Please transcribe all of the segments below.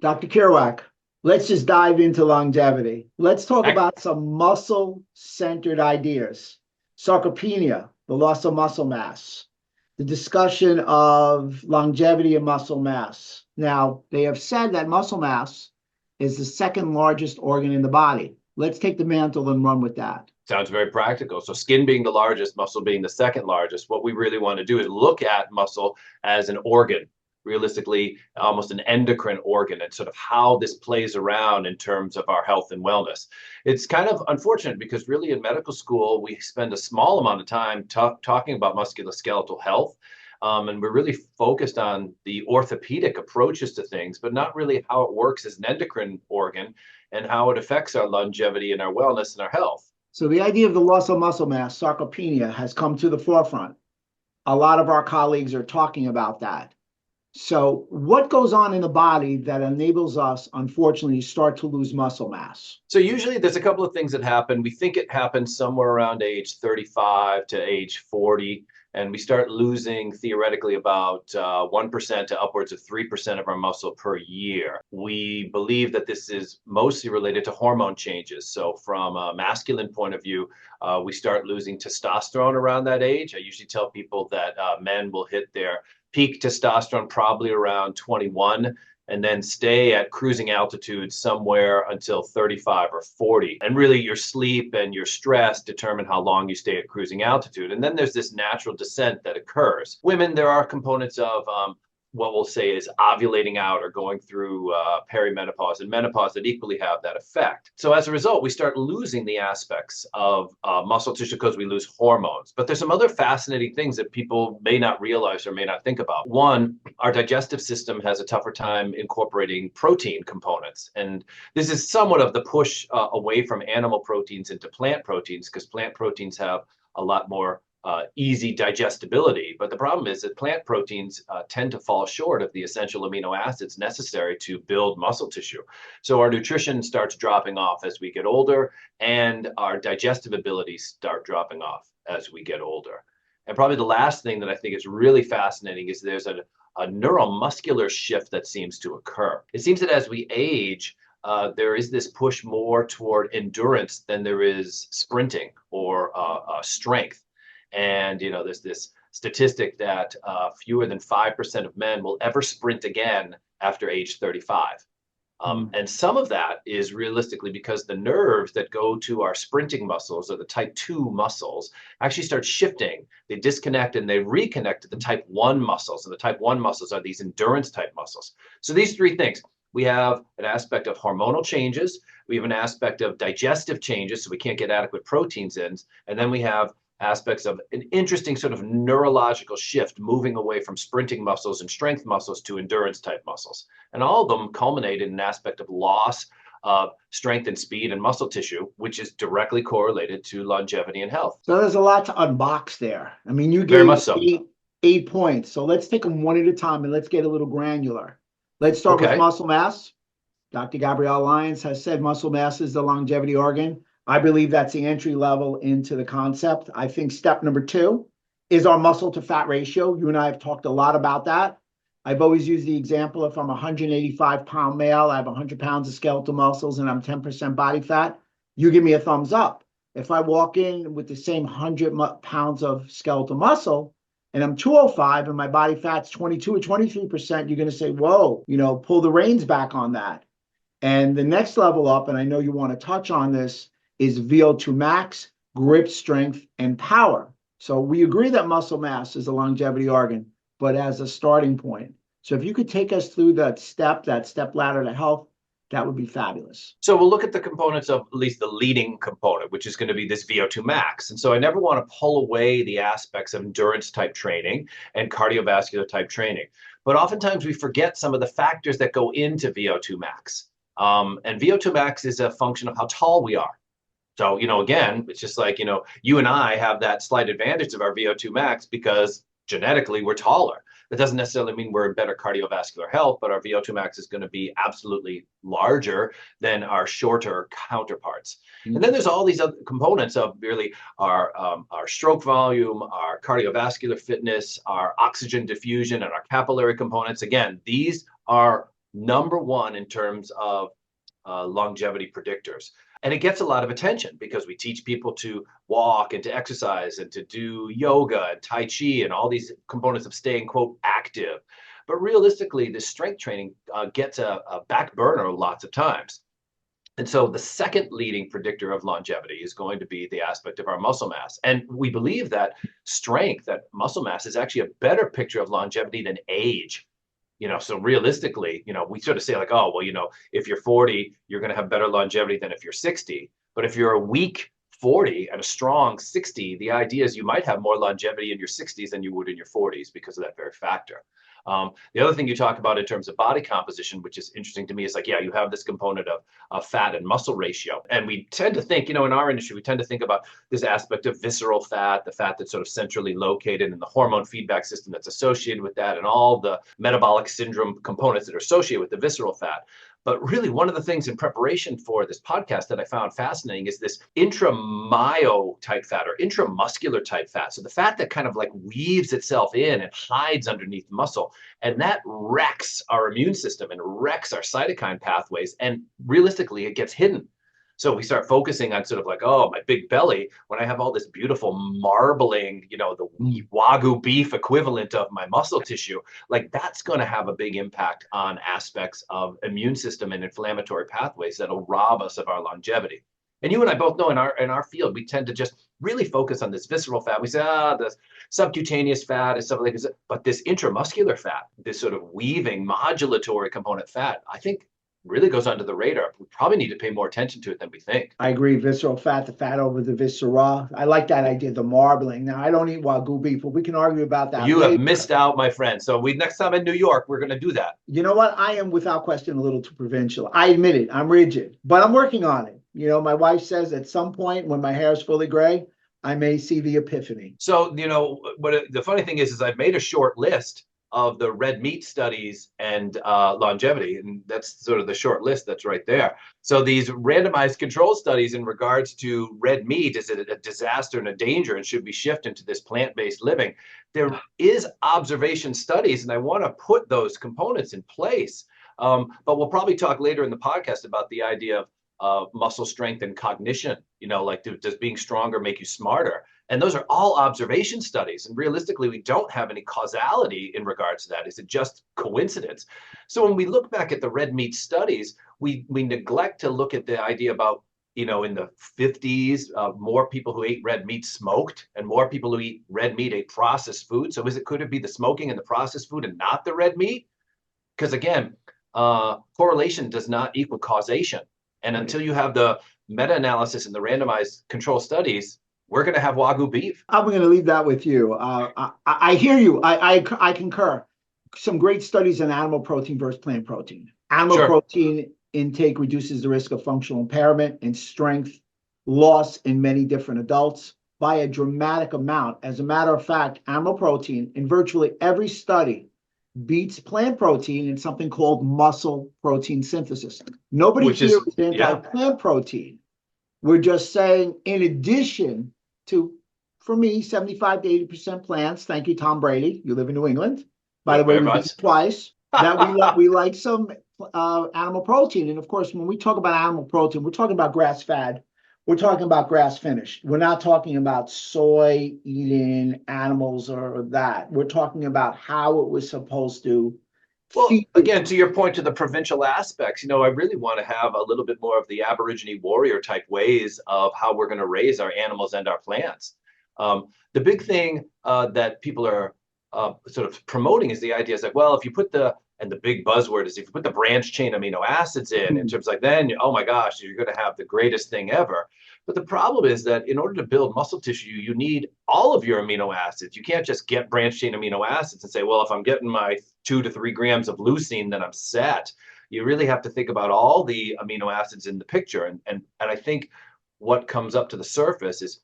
Dr. Keroack, let's just dive into longevity. Let's talk Ac- about some muscle-centered ideas. Sarcopenia, the loss of muscle mass, the discussion of longevity and muscle mass. Now, they have said that muscle mass is the second largest organ in the body. Let's take the mantle and run with that. Sounds very practical. So skin being the largest, muscle being the second largest, what we really want to do is look at muscle as an organ, realistically, almost an endocrine organ, and sort of how this plays around in terms of our health and wellness. It's kind of unfortunate because really in medical school, we spend a small amount of time talking about musculoskeletal health. And we're really focused on the orthopedic approaches to things, but not really how it works as an endocrine organ and how it affects our longevity and our wellness and our health. So the idea of the loss of muscle mass, sarcopenia, has come to the forefront. A lot of our colleagues are talking about that. So what goes on in the body that enables us, unfortunately, to start to lose muscle mass? So usually there's a couple of things that happen. We think it happens somewhere around age 35 to age 40. And we start losing theoretically about 1% to upwards of 3% of our muscle per year. We believe that this is mostly related to hormone changes. So from a masculine point of view, we start losing testosterone around that age. I usually tell people that men will hit their peak testosterone probably around 21 and then stay at cruising altitude somewhere until 35 or 40. And really your sleep and your stress determine how long you stay at cruising altitude. And then there's this natural descent that occurs. Women, there are components of what we'll say is ovulating out or going through perimenopause and menopause that equally have that effect. So as a result, we start losing the aspects of muscle tissue because we lose hormones. But there's some other fascinating things that people may not realize or may not think about. One, our digestive system has a tougher time incorporating protein components. And this is somewhat of the push away from animal proteins into plant proteins, because plant proteins have a lot more easy digestibility. But the problem is that plant proteins tend to fall short of the essential amino acids necessary to build muscle tissue. So our nutrition starts dropping off as we get older, and our digestive abilities start dropping off as we get older. And probably the last thing that I think is really fascinating is there's a neuromuscular shift that seems to occur. It seems that as we age, there is this push more toward endurance than there is sprinting or strength. And, you know, there's this statistic that fewer than 5% of men will ever sprint again after age 35. And some of that is realistically because the nerves that go to our sprinting muscles or the type 2 muscles actually start shifting. They disconnect and they reconnect to the type 1 muscles. And the type 1 muscles are these endurance type muscles. So these three things. We have an aspect of hormonal changes. We have an aspect of digestive changes, so we can't get adequate proteins in. And then we have aspects of an interesting sort of neurological shift, moving away from sprinting muscles and strength muscles to endurance type muscles. And all of them culminate in an aspect of loss of strength and speed and muscle tissue, which is directly correlated to longevity and health. So there's a lot to unbox there. I mean, you Very gave much so. eight points. So let's take them one at a time and let's get a little granular. Let's start with Okay. muscle mass. Dr. Gabrielle Lyons has said muscle mass is the longevity organ. I believe that's the entry level into the concept. I think step number 2 is our muscle to fat ratio. You and I have talked a lot about that. I've always used the example, if I'm a 185-pound male, I have 100 pounds of skeletal muscles and I'm 10% body fat, you give me a thumbs up. If I walk in with the same 100 pounds of skeletal muscle and I'm 205 and my body fat's 22 or 23%, you're going to say, whoa, you know, pull the reins back on that. And the next level up, and I know you want to touch on this, is VO2 max, grip strength, and power. So we agree that muscle mass is a longevity organ, but as a starting point. So if you could take us through that step ladder to health, that would be fabulous. So we'll look at the components of at least the leading component, which is going to be this VO2 max. And so I never want to pull away the aspects of endurance type training and cardiovascular type training. But oftentimes we forget some of the factors that go into VO2 max. And VO2 max is a function of how tall we are. So, you know, again, it's just like, you know, you and I have that slight advantage of our VO2 max because genetically we're taller. That doesn't necessarily mean we're in better cardiovascular health, but our VO2 max is going to be absolutely larger than our shorter counterparts. And then there's all these other components of really our stroke volume, our cardiovascular fitness, our oxygen diffusion, and our capillary components. Again, these are number one in terms of longevity predictors. And it gets a lot of attention because we teach people to walk and to exercise and to do yoga and Tai Chi and all these components of staying, quote, active. But realistically, the strength training gets a back burner lots of times. And so the second leading predictor of longevity is going to be the aspect of our muscle mass. And we believe that strength, that muscle mass, is actually a better picture of longevity than age. So realistically, we sort of say like, oh, well, if you're 40, you're going to have better longevity than if you're 60. But if you're a weak 40 and a strong 60, the idea is you might have more longevity in your 60s than you would in your 40s because of that very factor. The other thing you talk about in terms of body composition, which is interesting to me, is like, yeah, you have this component of fat and muscle ratio. And we tend to think, in our industry, we tend to think about this aspect of visceral fat, the fat that's sort of centrally located, and the hormone feedback system that's associated with that, and all the metabolic syndrome components that are associated with the visceral fat. But really, one of the things in preparation for this podcast that I found fascinating is this intramyo type fat or intramuscular type fat. So the fat that kind of like weaves itself in and hides underneath muscle. And that wrecks our immune system and wrecks our cytokine pathways. And realistically, it gets hidden. So we start focusing on sort of like, oh, my big belly, when I have all this beautiful marbling, the Wagyu beef equivalent of my muscle tissue, like that's going to have a big impact on aspects of immune system and inflammatory pathways that'll rob us of our longevity. And you and I both know in our field, we tend to just really focus on this visceral fat. We say, the subcutaneous fat is something like this, but this intramuscular fat, this sort of weaving modulatory component fat, I think really goes under the radar. We probably need to pay more attention to it than we think. I agree. Visceral fat, the fat over the viscera. I like that idea, the marbling. Now, I don't eat Wagyu beef, but we can argue about that. You have missed out, my friend. So next time in New York, we're going to do that. You know what? I am without question a little too provincial. I admit it. I'm rigid, but I'm working on it. My wife says at some point when my hair is fully gray, I may see the epiphany. So, the funny thing is I've made a short list of the red meat studies and longevity. And that's sort of the short list that's right there. So these randomized control studies in regards to red meat, is it a disaster and a danger and should be shifted to this plant-based living? There is observation studies, and I want to put those components in place. But we'll probably talk later in the podcast about the idea of muscle strength and cognition, like does being stronger make you smarter? And those are all observation studies. And realistically, we don't have any causality in regards to that. Is it just coincidence? So when we look back at the red meat studies, we neglect to look at the idea about, in the 50s, more people who ate red meat smoked and more people who eat red meat ate processed food. So could it be the smoking and the processed food and not the red meat? Because again, correlation does not equal causation. And until you have the meta-analysis and the randomized control studies, we're going to have Wagyu beef. I'm going to leave that with you. I hear you. I concur. Some great studies on animal protein versus plant protein. Animal protein intake reduces the risk of functional impairment and strength loss in many different adults by a dramatic amount. As a matter of fact, animal protein in virtually every study beats plant protein in something called muscle protein synthesis. Nobody here is anti-plant protein. We're just saying, in addition to, for me, 75 to 80% plants. Thank you, Tom Brady. You live in New England. By the way, we've been twice. That we like some animal protein. And of course, when we talk about animal protein, we're talking about grass-fed. We're talking about grass-finished. We're not talking about soy-eating animals or that. We're talking about how it was supposed to. Well, again, to your point to the provincial aspects, I really want to have a little bit more of the Aborigine warrior type ways of how we're going to raise our animals and our plants. The big thing that people are sort of promoting is the idea is like, well, if you put the big buzzword is if you put the branch chain amino acids in terms like then, oh my gosh, you're going to have the greatest thing ever. But the problem is that in order to build muscle tissue, you need all of your amino acids. You can't just get branch chain amino acids and say, well, if I'm getting my 2 to 3 grams of leucine, then I'm set. You really have to think about all the amino acids in the picture. And I think what comes up to the surface is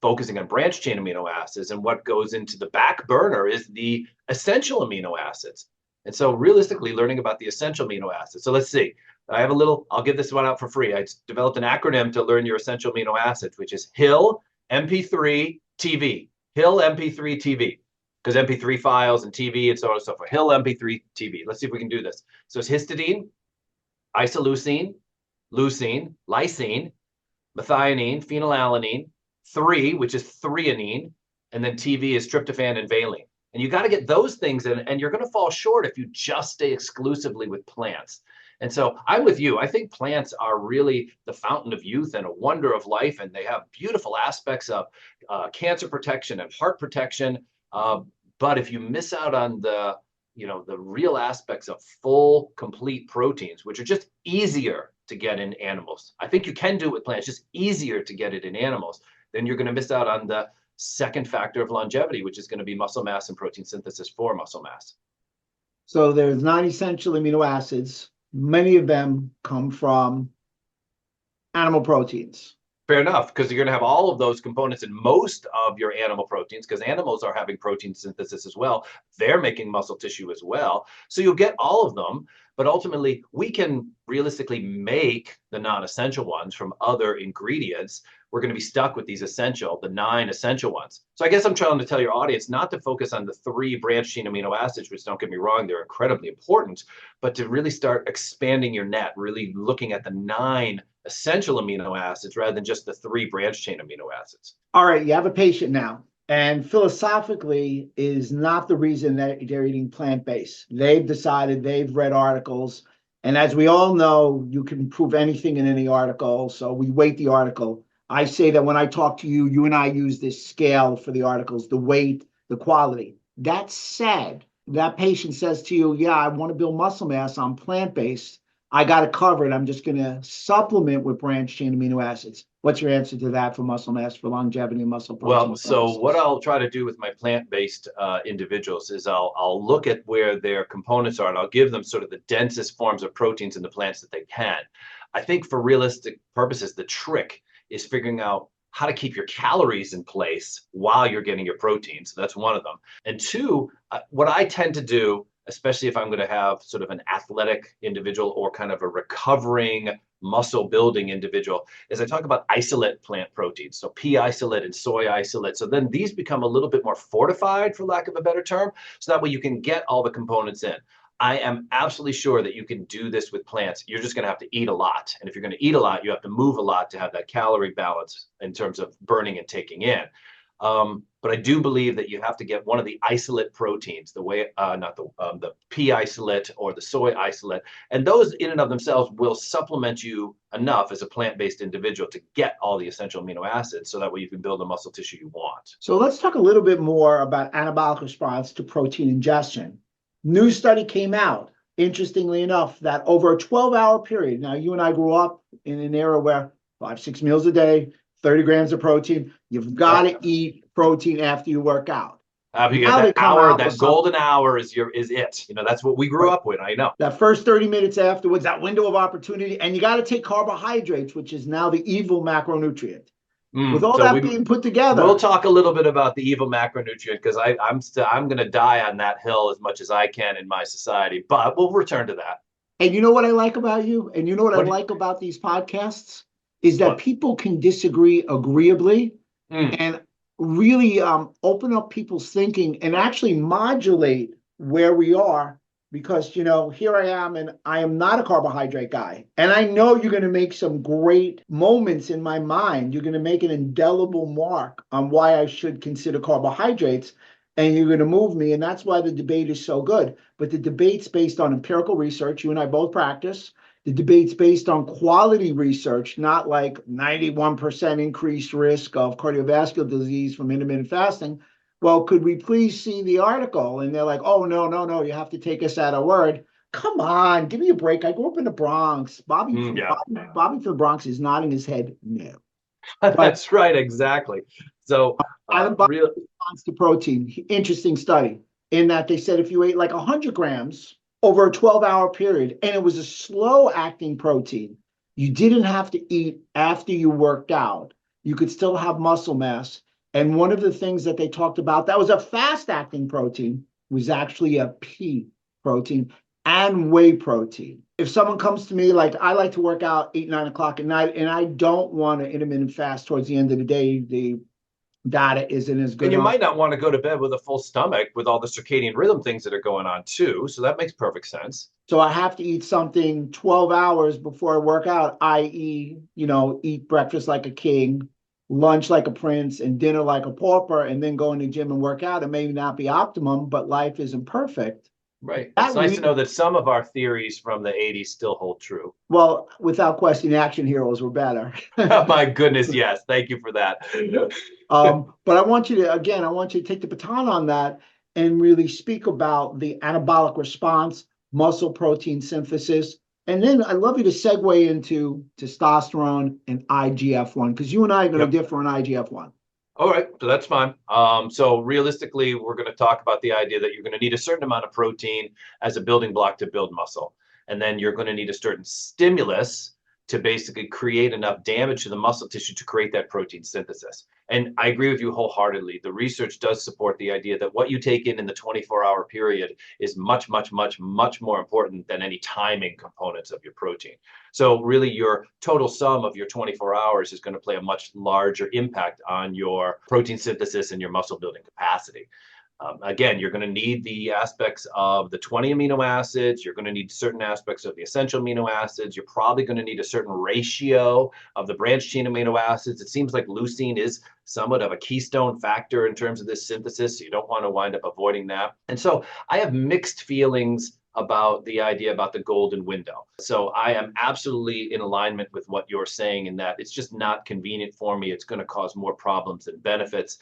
focusing on branch chain amino acids, and what goes into the back burner is the essential amino acids. And so realistically learning about the essential amino acids. So let's see, I'll give this one out for free. I developed an acronym to learn your essential amino acids, which is HIL MP3 TV. HIL MP3 TV. because MP3 files and TV and so on and so forth. Hill MP3 TV. Let's see if we can do this. So it's histidine, isoleucine, leucine, lysine, methionine, phenylalanine, 3, which is threonine, and then TV is tryptophan and valine. And you got to get those things in, and you're going to fall short if you just stay exclusively with plants. And so I'm with you. I think plants are really the fountain of youth and a wonder of life, and they have beautiful aspects of cancer protection and heart protection. But if you miss out on the real aspects of full, complete proteins, which are just easier to get in animals, I think you can do it with plants, just easier to get it in animals, then you're going to miss out on the second factor of longevity, which is going to be muscle mass and protein synthesis for muscle mass. So there's 9 essential amino acids. Many of them come from animal proteins. Fair enough, because you're going to have all of those components in most of your animal proteins, because animals are having protein synthesis as well. They're making muscle tissue as well. So you'll get all of them, but ultimately we can realistically make the non-essential ones from other ingredients. We're going to be stuck with these the 9 essential ones. So I guess I'm trying to tell your audience not to focus on the 3 branched chain amino acids, which, don't get me wrong, they're incredibly important, but to really start expanding your net, really looking at the 9 essential amino acids rather than just the 3 branched chain amino acids. All right, you have a patient now, and philosophically is not the reason that they're eating plant-based. They've decided, they've read articles, and as we all know, you can prove anything in any article, so we weight the article. I say that when I talk to you, you and I use this scale for the articles, the weight, the quality. That said, that patient says to you, yeah, I want to build muscle mass, I'm plant-based, I got it covered, I'm just going to supplement with branched chain amino acids. What's your answer to that for muscle mass, for longevity and muscle protein? Well, so what I'll try to do with my plant-based individuals is I'll look at where their components are, and I'll give them sort of the densest forms of proteins in the plants that they can. I think for realistic purposes, the trick is figuring out how to keep your calories in place while you're getting your protein. So that's one of them. And 2, what I tend to do, especially if I'm going to have sort of an athletic individual or kind of a recovering muscle building individual, is I talk about isolate plant proteins. So pea isolate and soy isolate. So then these become a little bit more fortified, for lack of a better term. So that way you can get all the components in. I am absolutely sure that you can do this with plants. You're just going to have to eat a lot. And if you're going to eat a lot, you have to move a lot to have that calorie balance in terms of burning and taking in. But I do believe that you have to get one of the isolate proteins, not the pea isolate or the soy isolate. And those in and of themselves will supplement you enough as a plant-based individual to get all the essential amino acids, so that way you can build the muscle tissue you want. So let's talk a little bit more about anabolic response to protein ingestion. New study came out, interestingly enough, that over a 12-hour period, now you and I grew up in an era where 5-6 meals a day, 30 grams of protein, you've got to eat protein after you work out. You get that hour, that golden hour is it. That's what we grew up with, I know. That first 30 minutes afterwards, that window of opportunity, and you got to take carbohydrates, which is now the evil macronutrient. With all that being put together, we'll talk a little bit about the evil macronutrient, because I'm going to die on that hill as much as I can in my society. But we'll return to that. And you know what I like about you, and you know what I like about these podcasts, is that people can disagree agreeably and really open up people's thinking and actually modulate where we are. Because, here I am, and I am not a carbohydrate guy. And I know you're going to make some great moments in my mind. You're going to make an indelible mark on why I should consider carbohydrates, and you're going to move me. And that's why the debate is so good. But the debate's based on empirical research. You and I both practice. The debate's based on quality research, not like 91% increased risk of cardiovascular disease from intermittent fasting. Well, could we please see the article? And they're like, oh, no, you have to take us at our word. Come on, give me a break. I grew up in the Bronx. Bobby from the Bronx is nodding his head no. That's right, exactly. So response to protein, interesting study, in that they said if you ate like 100 grams over a 12-hour period, and it was a slow-acting protein, you didn't have to eat after you worked out. You could still have muscle mass. And one of the things that they talked about that was a fast-acting protein was actually a pea protein and whey protein. If someone comes to me, like I like to work out 8, 9 o'clock at night, and I don't want to intermittent fast towards the end of the day, the data isn't as And good you on. might not want to go to bed with a full stomach with all the circadian rhythm things that are going on too. So that makes perfect sense. So I have to eat something 12 hours before I work out, i.e., eat breakfast like a king, lunch like a prince, and dinner like a pauper, and then go in the gym and work out. It may not be optimum, but life isn't perfect. Right. It's That nice to re know that some of our theories from the 80s still hold true. Well, without question, the action heroes were better. My goodness, yes. Thank you for that. But I want you to take the baton on that and really speak about the anabolic response, muscle protein synthesis. And then I'd love you to segue into testosterone and IGF-1, because you and I are going to Yep. differ on IGF-1. All right, so that's fine. So realistically, we're going to talk about the idea that you're going to need a certain amount of protein as a building block to build muscle. And then you're going to need a certain stimulus to basically create enough damage to the muscle tissue to create that protein synthesis. And I agree with you wholeheartedly. The research does support the idea that what you take in the 24-hour period is much, much, much, much more important than any timing components of your protein. So really your total sum of your 24 hours is going to play a much larger impact on your protein synthesis and your muscle building capacity. Again, you're going to need the aspects of the 20 amino acids. You're going to need certain aspects of the essential amino acids. You're probably going to need a certain ratio of the branched chain amino acids. It seems like leucine is somewhat of a keystone factor in terms of this synthesis. So you don't want to wind up avoiding that. And so I have mixed feelings about the idea about the golden window. So I am absolutely in alignment with what you're saying in that it's just not convenient for me. It's going to cause more problems than benefits.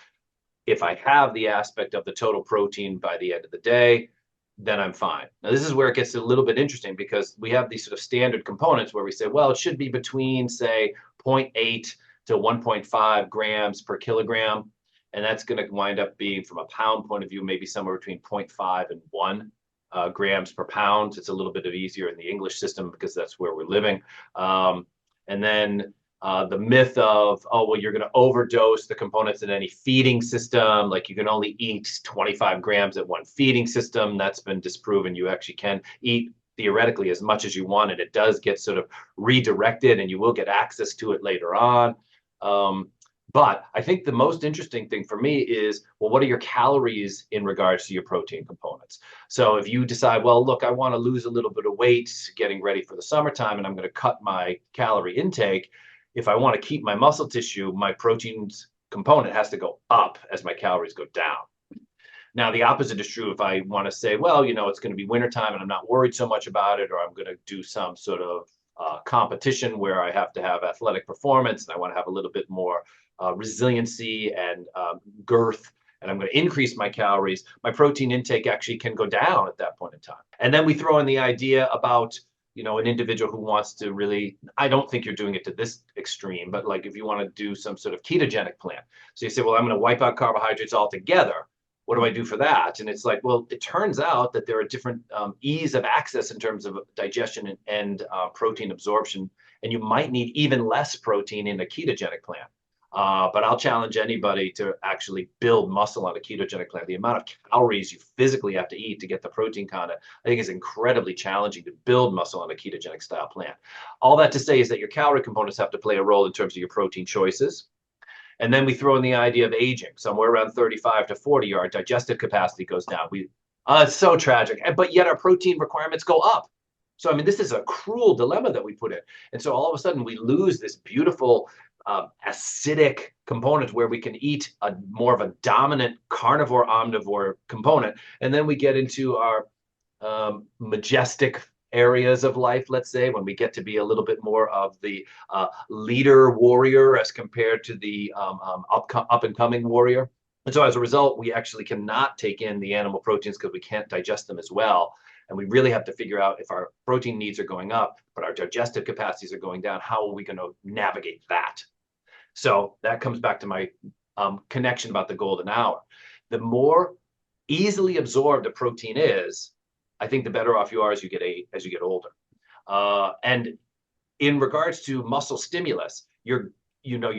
If I have the aspect of the total protein by the end of the day, then I'm fine. Now, this is where it gets a little bit interesting because we have these sort of standard components where we say, well, it should be between, say, 0.8 to 1.5 grams per kilogram. And that's going to wind up being, from a pound point of view, maybe somewhere between 0.5 and 1 grams per pound. It's a little bit easier in the English system because that's where we're living. And then the myth of, oh, well, you're going to overdose the components in any feeding system. Like you can only eat 25 grams at one feeding system. That's been disproven. You actually can eat theoretically as much as you want, and it does get sort of redirected, and you will get access to it later on. But I think the most interesting thing for me is, well, what are your calories in regards to your protein components? So if you decide, well, look, I want to lose a little bit of weight getting ready for the summertime, and I'm going to cut my calorie intake. If I want to keep my muscle tissue, my proteins component has to go up as my calories go down. Now, the opposite is true if I want to say, well, it's going to be wintertime and I'm not worried so much about it, or I'm going to do some sort of competition where I have to have athletic performance and I want to have a little bit more resiliency and girth, and I'm going to increase my calories, my protein intake actually can go down at that point in time. And then we throw in the idea about an individual who wants to really, I don't think you're doing it to this extreme, but like if you want to do some sort of ketogenic plan. So you say, well, I'm going to wipe out carbohydrates altogether. What do I do for that? And it's like, well, it turns out that there are different ease of access in terms of digestion and protein absorption. And you might need even less protein in a ketogenic plan. But I'll challenge anybody to actually build muscle on a ketogenic plan. The amount of calories you physically have to eat to get the protein content, I think, is incredibly challenging to build muscle on a ketogenic style plan. All that to say is that your calorie components have to play a role in terms of your protein choices. And then we throw in the idea of aging. Somewhere around 35 to 40, our digestive capacity goes down. It's so tragic, but yet our protein requirements go up. So, I mean, this is a cruel dilemma that we put in. And so all of a sudden we lose this beautiful acidic component where we can eat more of a dominant carnivore omnivore component. And then we get into our majestic areas of life, let's say, when we get to be a little bit more of the leader warrior as compared to the up and coming warrior. And so as a result, we actually cannot take in the animal proteins because we can't digest them as well. And we really have to figure out, if our protein needs are going up, but our digestive capacities are going down, how are we going to navigate that? So that comes back to my connection about the golden hour. The more easily absorbed a protein is, I think the better off you are as you get older. And in regards to muscle stimulus, you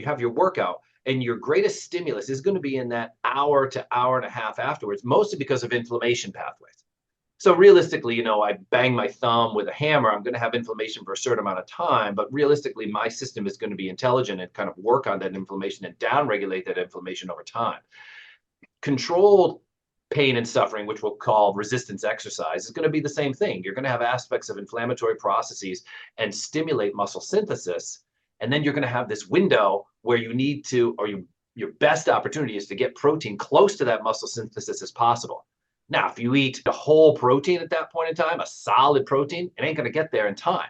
have your workout, and your greatest stimulus is going to be in that hour to hour and a half afterwards, mostly because of inflammation pathways. So realistically, I bang my thumb with a hammer, I'm going to have inflammation for a certain amount of time, but realistically, my system is going to be intelligent and kind of work on that inflammation and downregulate that inflammation over time. Controlled pain and suffering, which we'll call resistance exercise, is going to be the same thing. You're going to have aspects of inflammatory processes and stimulate muscle synthesis. And then you're going to have this window where you need to, or your best opportunity is to get protein close to that muscle synthesis as possible. Now, if you eat a whole protein at that point in time, a solid protein, it ain't going to get there in time.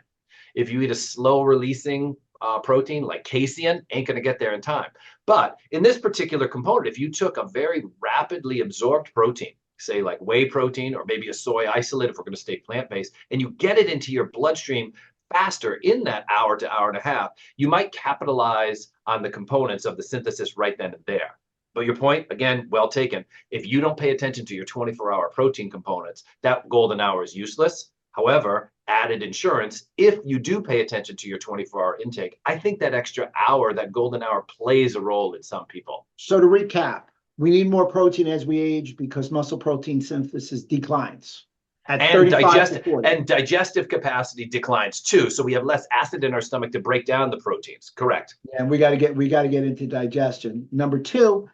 If you eat a slow releasing protein like casein, ain't going to get there in time. But in this particular component, if you took a very rapidly absorbed protein, say like whey protein or maybe a soy isolate, if we're going to stay plant-based, and you get it into your bloodstream faster in that hour to hour and a half, you might capitalize on the components of the synthesis right then and there. But your point, again, well taken. If you don't pay attention to your 24-hour protein components, that golden hour is useless. However, added insurance, if you do pay attention to your 24-hour intake, I think that extra hour, that golden hour, plays a role in some people. So to recap, we need more protein as we age because muscle protein synthesis declines. And digestive capacity declines too. So we have less acid in our stomach to break down the proteins. Correct. Yeah, and we got to get into digestion. Number two,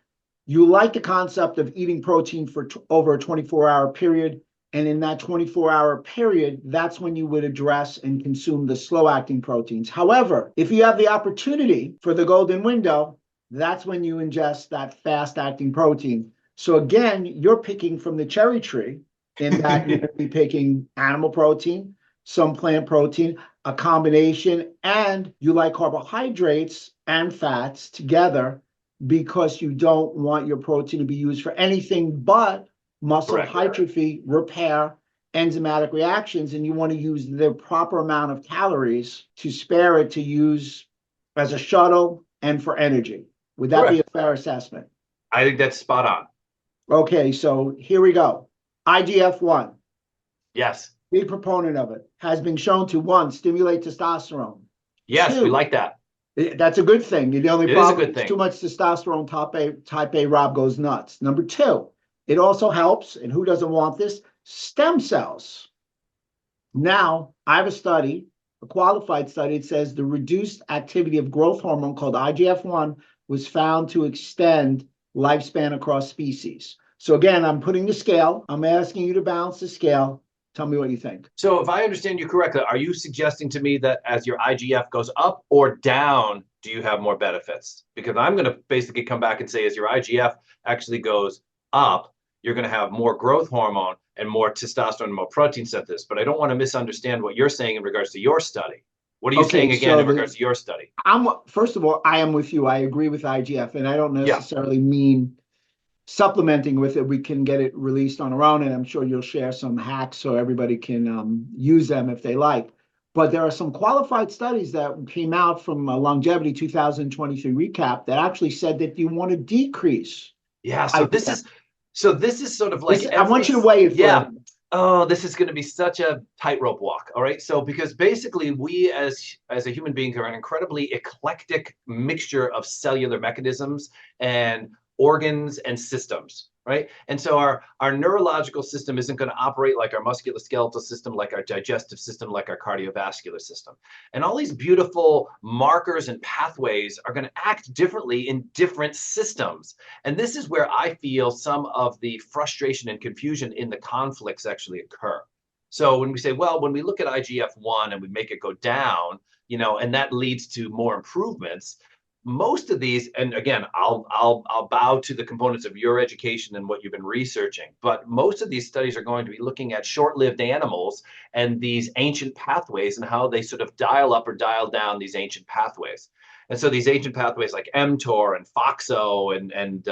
you like the concept of eating protein for over a 24-hour period. And in that 24-hour period, that's when you would address and consume the slow-acting proteins. However, if you have the opportunity for the golden window, that's when you ingest that fast-acting protein. So again, you're picking from the cherry tree in that you're going to be picking animal protein, some plant protein, a combination, and you like carbohydrates and fats together because you don't want your protein to be used for anything but muscle hypertrophy, repair, enzymatic reactions, and you want to use the proper amount of calories to spare it to use as a shuttle and for energy. Would that be a fair assessment? I think that's spot on. Okay, so here we go. IGF-1. Yes. Big proponent of it. Has been shown to, one, stimulate testosterone. Yes, Two, we like that. That's a good thing. The only problem is thing. Too much testosterone, type A Rob goes nuts. Number two, it also helps, and who doesn't want this? Stem cells. Now, I have a study, a qualified study. It says the reduced activity of growth hormone called IGF-1 was found to extend lifespan across species. So again, I'm putting the scale. I'm asking you to balance the scale. Tell me what you think. So if I understand you correctly, are you suggesting to me that as your IGF goes up or down, do you have more benefits? Because I'm going to basically come back and say as your IGF actually goes up, you're going to have more growth hormone and more testosterone and more protein synthesis. But I don't want to misunderstand what you're saying in regards to your study. What are you saying again in regards to your study? First of all, I am with you. I agree with IGF, and I don't necessarily mean supplementing with it. We can get it released on our own, and I'm sure you'll share some hacks so everybody can use them if they like. But there are some qualified studies that came out from Longevity 2023 recap that actually said that you want to decrease. Yeah, so this is sort of like I want you to weigh it for Oh, this is going to be such a tightrope walk. All right. So because basically we as a human being are an incredibly eclectic mixture of cellular mechanisms and organs and systems, right? And so our neurological system isn't going to operate like our musculoskeletal system, like our digestive system, like our cardiovascular system. And all these beautiful markers and pathways are going to act differently in different systems. And this is where I feel some of the frustration and confusion in the conflicts actually occur. So when we say, well, when we look at IGF-1 and we make it go down, and that leads to more improvements, most of these, and again, I'll bow to the components of your education and what you've been researching, but most of these studies are going to be looking at short-lived animals and these ancient pathways and how they sort of dial up or dial down these ancient pathways. And so these ancient pathways like mTOR and FOXO and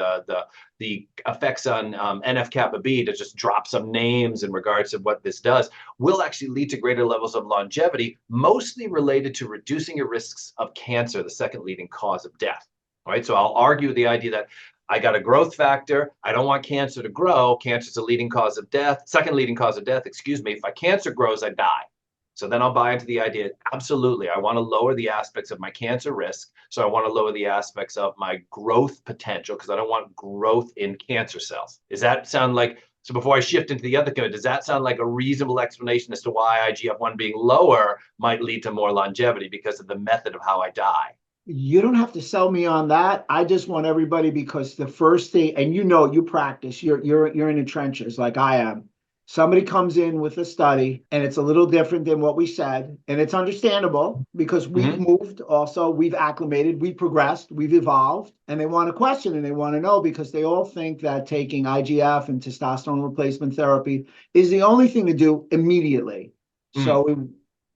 the effects on NF-kappa B, to just drop some names in regards to what this does, will actually lead to greater levels of longevity, mostly related to reducing your risks of cancer, the second leading cause of death. All right, so I'll argue the idea that I got a growth factor. I don't want cancer to grow. Cancer is a leading cause of death, second leading cause of death, excuse me. If my cancer grows, I die. So then I'll buy into the idea, absolutely, I want to lower the aspects of my cancer risk. So I want to lower the aspects of my growth potential because I don't want growth in cancer cells. Does that sound like So before I shift into the other component, does that sound like a reasonable explanation as to why IGF-1 being lower might lead to more longevity because of the method of how I die? You don't have to sell me on that. I just want everybody, because the first thing, and you practice, you're in the trenches like I am. Somebody comes in with a study and it's a little different than what we said, and it's understandable because we've moved also, we've acclimated, we've progressed, we've evolved, and they want to question and they want to know because they all think that taking IGF and testosterone replacement therapy is the only thing to do immediately. So,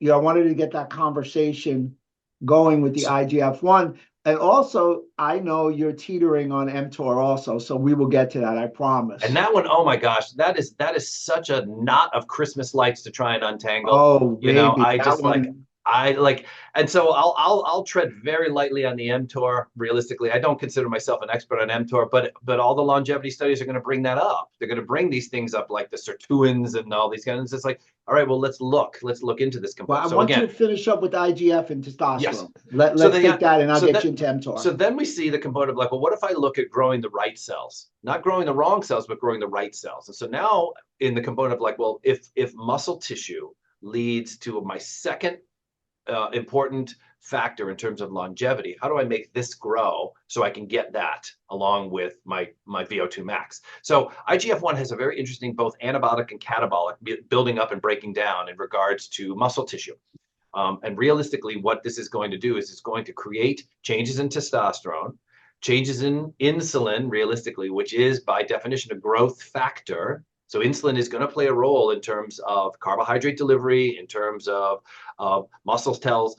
I wanted to get that conversation going with the IGF-1. And also, I know you're teetering on mTOR also, so we will get to that, I promise. And that one, oh my gosh, that is such a knot of Christmas lights to try and untangle. Oh, You know, baby, I that just like one. I like, and so I'll tread very lightly on the mTOR. Realistically, I don't consider myself an expert on mTOR, but all the longevity studies are going to bring that up. They're going to bring these things up like the sirtuins and all these kinds. It's like, all right, well, let's look into this Well, component. I So want you again, to finish up with IGF and testosterone. yes. Let's take that, and I'll get you into mTOR. So then we see the component of like, well, what if I look at growing the right cells, not growing the wrong cells, but growing the right cells? And so now in the component of like, well, if muscle tissue leads to my second important factor in terms of longevity, how do I make this grow so I can get that along with my VO2 max? So IGF-1 has a very interesting both anabolic and catabolic building up and breaking down in regards to muscle tissue. And realistically, what this is going to do is it's going to create changes in testosterone, changes in insulin, realistically, which is by definition a growth factor. So insulin is going to play a role in terms of carbohydrate delivery, in terms of muscle cells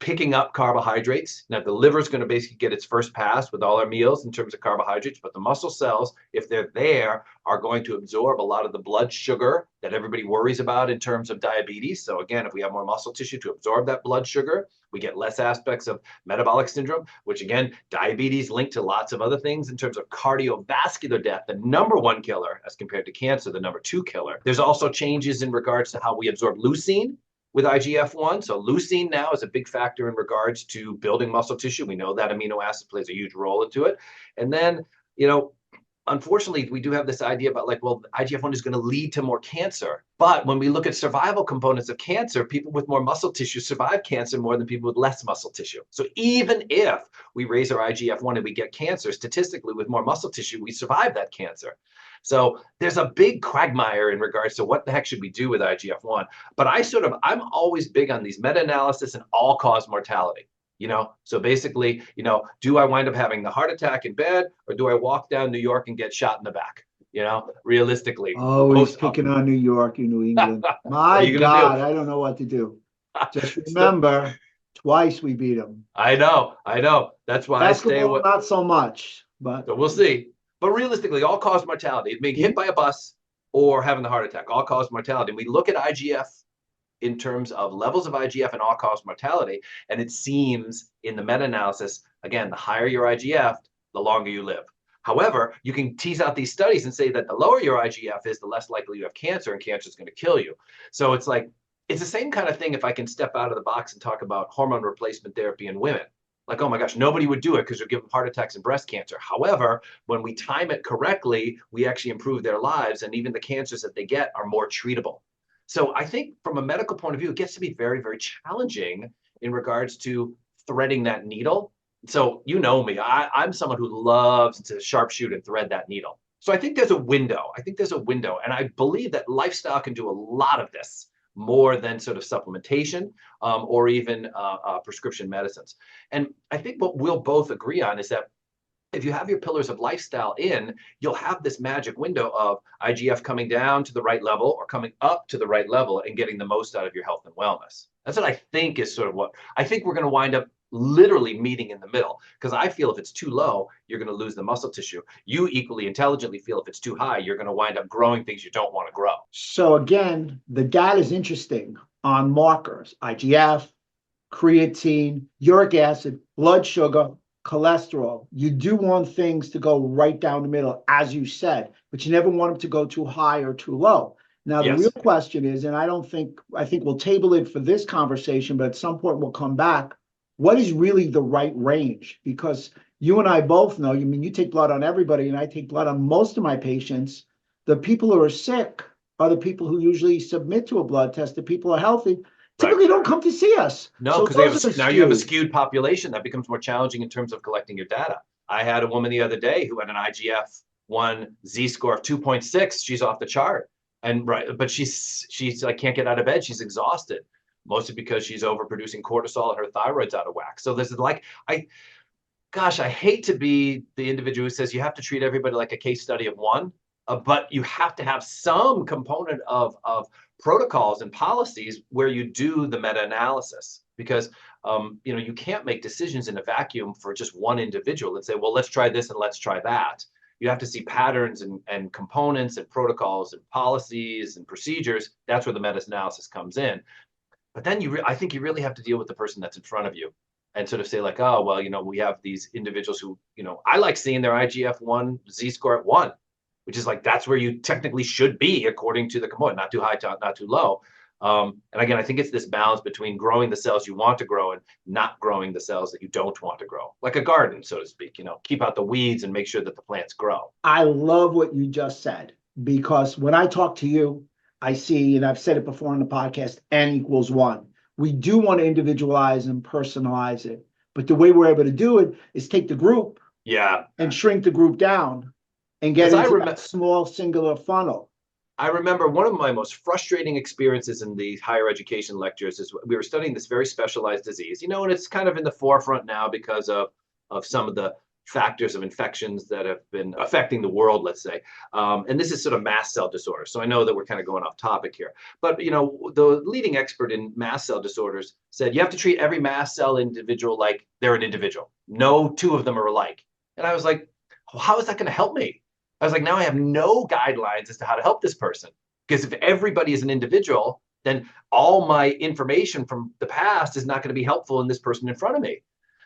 picking up carbohydrates. Now the liver is going to basically get its first pass with all our meals in terms of carbohydrates, but the muscle cells, if they're there, are going to absorb a lot of the blood sugar that everybody worries about in terms of diabetes. So again, if we have more muscle tissue to absorb that blood sugar, we get less aspects of metabolic syndrome, which again, diabetes linked to lots of other things in terms of cardiovascular death, the #1 killer as compared to cancer, the #2 killer. There's also changes in regards to how we absorb leucine with IGF-1. So leucine now is a big factor in regards to building muscle tissue. We know that amino acid plays a huge role into it. And then, unfortunately, we do have this idea about like, well, IGF-1 is going to lead to more cancer. But when we look at survival components of cancer, people with more muscle tissue survive cancer more than people with less muscle tissue. So even if we raise our IGF-1 and we get cancer, statistically with more muscle tissue, we survive that cancer. So there's a big quagmire in regards to what the heck should we do with IGF-1. But I'm always big on these meta-analysis and all-cause mortality. So basically, do I wind up having the heart attack in bed, or do I walk down New York and get shot in the back? Realistically. Always picking on New York, New England. My God, I don't know what to do. Just remember, twice we beat them. I know. That's why Basketball, I stay with. not so much, but So we'll see. But realistically, all-cause mortality, being hit by a bus or having the heart attack, all-cause mortality. And we look at IGF in terms of levels of IGF and all-cause mortality, and it seems in the meta-analysis, again, the higher your IGF, the longer you live. However, you can tease out these studies and say that the lower your IGF is, the less likely you have cancer, and cancer is going to kill you. So it's like, it's the same kind of thing if I can step out of the box and talk about hormone replacement therapy in women. Like, oh my gosh, nobody would do it because you'll give them heart attacks and breast cancer. However, when we time it correctly, we actually improve their lives, and even the cancers that they get are more treatable. So I think from a medical point of view, it gets to be very, very challenging in regards to threading that needle. So you know me, I'm someone who loves to sharpshoot and thread that needle. So I think there's a window. And I believe that lifestyle can do a lot of this more than sort of supplementation or even prescription medicines. And I think what we'll both agree on is that if you have your pillars of lifestyle in, you'll have this magic window of IGF coming down to the right level or coming up to the right level and getting the most out of your health and wellness. That's what I think is sort of what I think we're going to wind up literally meeting in the middle, because I feel if it's too low, you're going to lose the muscle tissue. You equally intelligently feel if it's too high, you're going to wind up growing things you don't want to grow. So again, the data is interesting on markers, IGF, creatine, uric acid, blood sugar, cholesterol. You do want things to go right down the middle, as you said, but you never want them to go too high or too low. Now, the real question is, and I think we'll table it for this conversation, but at some point we'll come back. What is really the right range? Because you and I both know, you take blood on everybody, and I take blood on most of my patients. The people who are sick are the people who usually submit to a blood test. The people who are healthy typically don't come to see us. No, So because those are now you have a skewed. skewed population that becomes more challenging in terms of collecting your data. I had a woman the other day who had an IGF-1 Z-score of 2.6. She's off the chart. And but she's like can't get out of bed. She's exhausted, mostly because she's overproducing cortisol and her thyroid's out of whack. So this is like I hate to be the individual who says you have to treat everybody like a case study of one, but you have to have some component of protocols and policies where you do the meta-analysis, because you can't make decisions in a vacuum for just one individual and say, well, let's try this and let's try that. You have to see patterns and components and protocols and policies and procedures. That's where the meta-analysis comes in. But then I think you really have to deal with the person that's in front of you and sort of say like, oh, well, we have these individuals who, I like seeing their IGF-1 Z-score at 1, which is like, that's where you technically should be according to the component, not too high, not too low. And again, I think it's this balance between growing the cells you want to grow and not growing the cells that you don't want to grow, like a garden, so to speak. Keep out the weeds and make sure that the plants grow. I love what you just said, because when I talk to you, I see, and I've said it before on the podcast, N equals 1. We do want to individualize and personalize it, but the way we're able to do it is take the group, and shrink the group down and get into that small singular funnel. I remember one of my most frustrating experiences in the higher education lectures is we were studying this very specialized disease, and it's kind of in the forefront now because of some of the factors of infections that have been affecting the world, let's say. And this is sort of mast cell disorder. So I know that we're kind of going off topic here, but the leading expert in mast cell disorders said, you have to treat every mast cell individual like they're an individual. No two of them are alike. And I was like, well, how is that going to help me? I was like, now I have no guidelines as to how to help this person. Because if everybody is an individual, then all my information from the past is not going to be helpful in this person in front of me.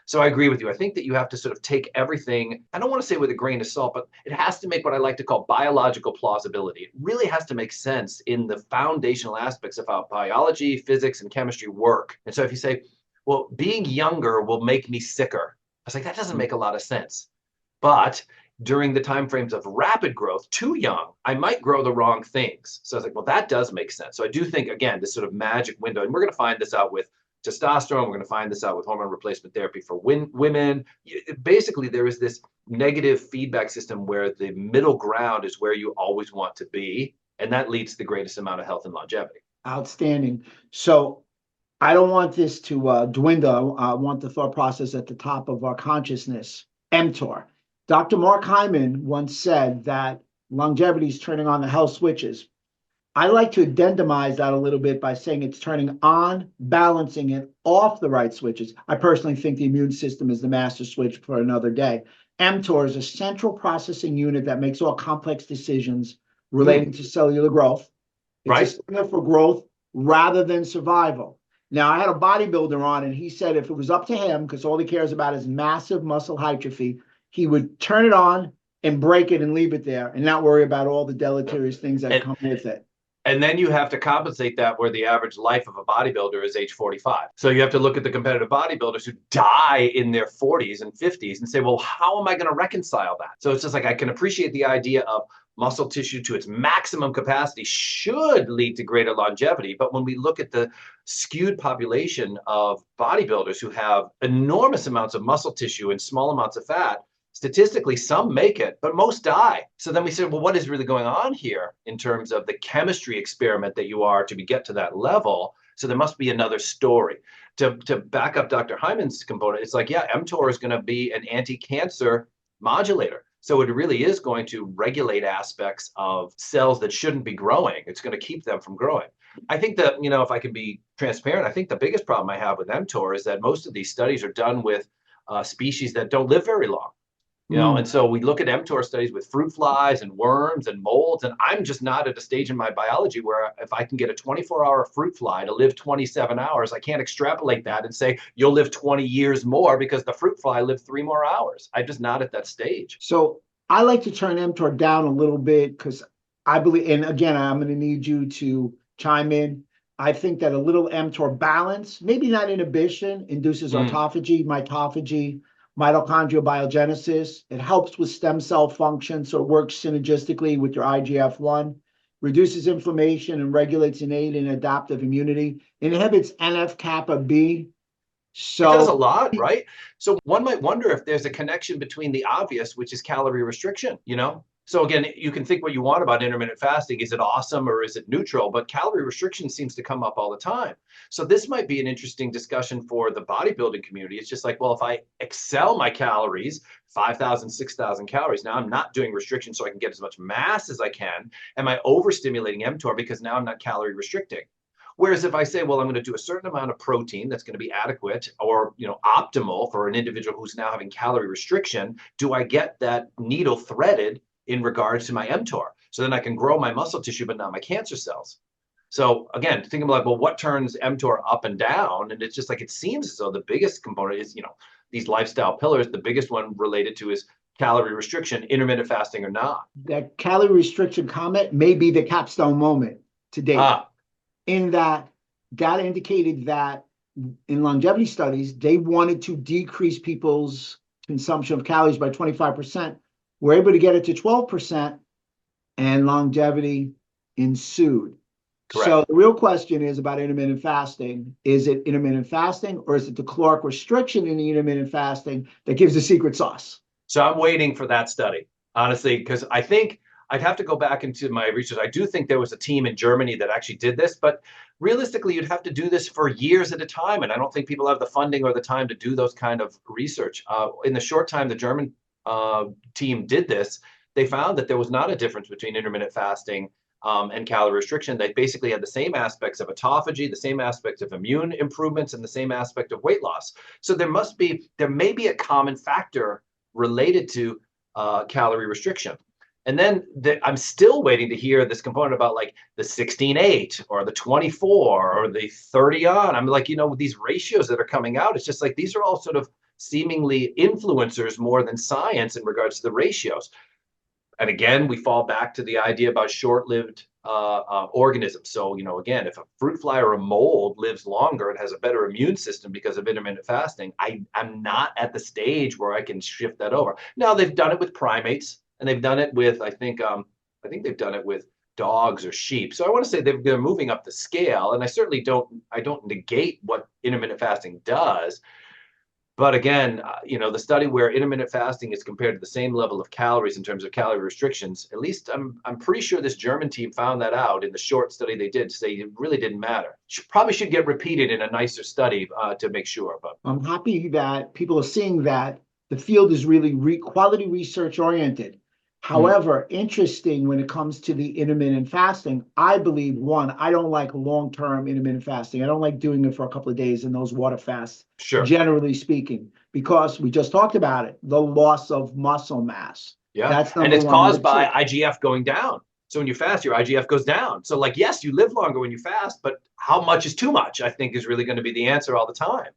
So I agree with you. I think that you have to sort of take everything, I don't want to say with a grain of salt, but it has to make what I like to call biological plausibility. It really has to make sense in the foundational aspects of how biology, physics, and chemistry work. And so if you say, well, being younger will make me sicker, I was like, that doesn't make a lot of sense. But during the timeframes of rapid growth, too young, I might grow the wrong things. So I was like, well, that does make sense. So I do think, again, this sort of magic window, and we're going to find this out with testosterone. We're going to find this out with hormone replacement therapy for women. Basically, there is this negative feedback system where the middle ground is where you always want to be. And that leads to the greatest amount of health and longevity. Outstanding. So I don't want this to dwindle. I want the thought process at the top of our consciousness. mTOR. Dr. Mark Hyman once said that longevity is turning on the health switches. I like to addendamize that a little bit by saying it's turning on, balancing, and off the right switches. I personally think the immune system is the master switch for another day. mTOR is a central processing unit that makes all complex decisions relating to cellular growth. It's a signal for growth rather than survival. Now, I had a bodybuilder on, and he said if it was up to him, because all he cares about is massive muscle hypertrophy, he would turn it on and break it and leave it there and not worry about all the deleterious things that come with it. And then you have to compensate that where the average life of a bodybuilder is age 45. So you have to look at the competitive bodybuilders who die in their 40s and 50s and say, well, how am I going to reconcile that? So it's just like I can appreciate the idea of muscle tissue to its maximum capacity should lead to greater longevity. But when we look at the skewed population of bodybuilders who have enormous amounts of muscle tissue and small amounts of fat, statistically, some make it, but most die. So then we said, well, what is really going on here in terms of the chemistry experiment that you are to get to that level? So there must be another story. To back up Dr. Hyman's component, it's like, yeah, mTOR is going to be an anti-cancer modulator. So it really is going to regulate aspects of cells that shouldn't be growing. It's going to keep them from growing. I think that, if I can be transparent, I think the biggest problem I have with mTOR is that most of these studies are done with species that don't live very long. And so we look at mTOR studies with fruit flies and worms and molds, and I'm just not at a stage in my biology where if I can get a 24-hour fruit fly to live 27 hours, I can't extrapolate that and say you'll live 20 years more because the fruit fly lived 3 more hours. I'm just not at that stage. So I like to turn mTOR down a little bit because I believe, and again, I'm going to need you to chime in. I think that a little mTOR balance, maybe not inhibition, induces autophagy, mitophagy, mitochondrial biogenesis. It helps with stem cell function, so it works synergistically with your IGF-1, reduces inflammation and regulates innate and adaptive immunity, inhibits NF-kappa B. It does a So lot, right? So one might wonder if there's a connection between the obvious, which is calorie restriction, you know? So again, you can think what you want about intermittent fasting. Is it awesome or is it neutral? But calorie restriction seems to come up all the time. So this might be an interesting discussion for the bodybuilding community. It's just like, well, if I excel my calories, 5,000, 6,000 calories, now I'm not doing restriction so I can get as much mass as I can. Am I overstimulating mTOR because now I'm not calorie restricting? Whereas if I say, well, I'm going to do a certain amount of protein that's going to be adequate or, you know, optimal for an individual who's now having calorie restriction, do I get that needle threaded in regards to my mTOR? So then I can grow my muscle tissue, but not my cancer cells. So again, thinking about, well, what turns mTOR up and down? And it's just like, it seems as though the biggest component is, you know, these lifestyle pillars. The biggest one related to is calorie restriction, intermittent fasting or not. that calorie restriction comment may be the capstone moment to date, in that data indicated that in longevity studies, they wanted to decrease people's consumption of calories by 25%. We're able to get it to 12%, and longevity ensued. Correct. So the real question is about intermittent fasting. Is it intermittent fasting, or is it the caloric restriction in the intermittent fasting that gives the secret sauce? So I'm waiting for that study, honestly, because I think I'd have to go back into my research. I do think there was a team in Germany that actually did this, but realistically, you'd have to do this for years at a time. And I don't think people have the funding or the time to do those kind of research. In the short time the German team did this, they found that there was not a difference between intermittent fasting and calorie restriction. They basically had the same aspects of autophagy, the same aspects of immune improvements, and the same aspect of weight loss. So there may be a common factor related to calorie restriction. And then I'm still waiting to hear this component about like the 16-8 or the 24 or the 30 on. I'm like, you know, these ratios that are coming out, it's just like these are all sort of seemingly influencers more than science in regards to the ratios. And again, we fall back to the idea about short-lived organisms. So, you know, again, if a fruit fly or a mold lives longer and has a better immune system because of intermittent fasting, I'm not at the stage where I can shift that over. Now, they've done it with primates, and they've done it with, I think they've done it with dogs or sheep. So I want to say they're moving up the scale, and I certainly don't negate what intermittent fasting does. But again, you know, the study where intermittent fasting is compared to the same level of calories in terms of calorie restrictions, at least I'm pretty sure this German team found that out in the short study they did to say it really didn't matter. Probably should get repeated in a nicer study to make sure. But I'm happy that people are seeing that the field is really quality research oriented. However, interesting when it comes to the intermittent fasting, I believe, one, I don't like long-term intermittent fasting. I don't like doing it for a couple of days in those water fasts, sure, generally speaking, because we just talked about it, the loss of muscle mass. Yeah, that's and it's one. caused by IGF going down. So when you fast, your IGF goes down. So like, yes, you live longer when you fast, but how much is too much, I think, is really going to be the answer all the time.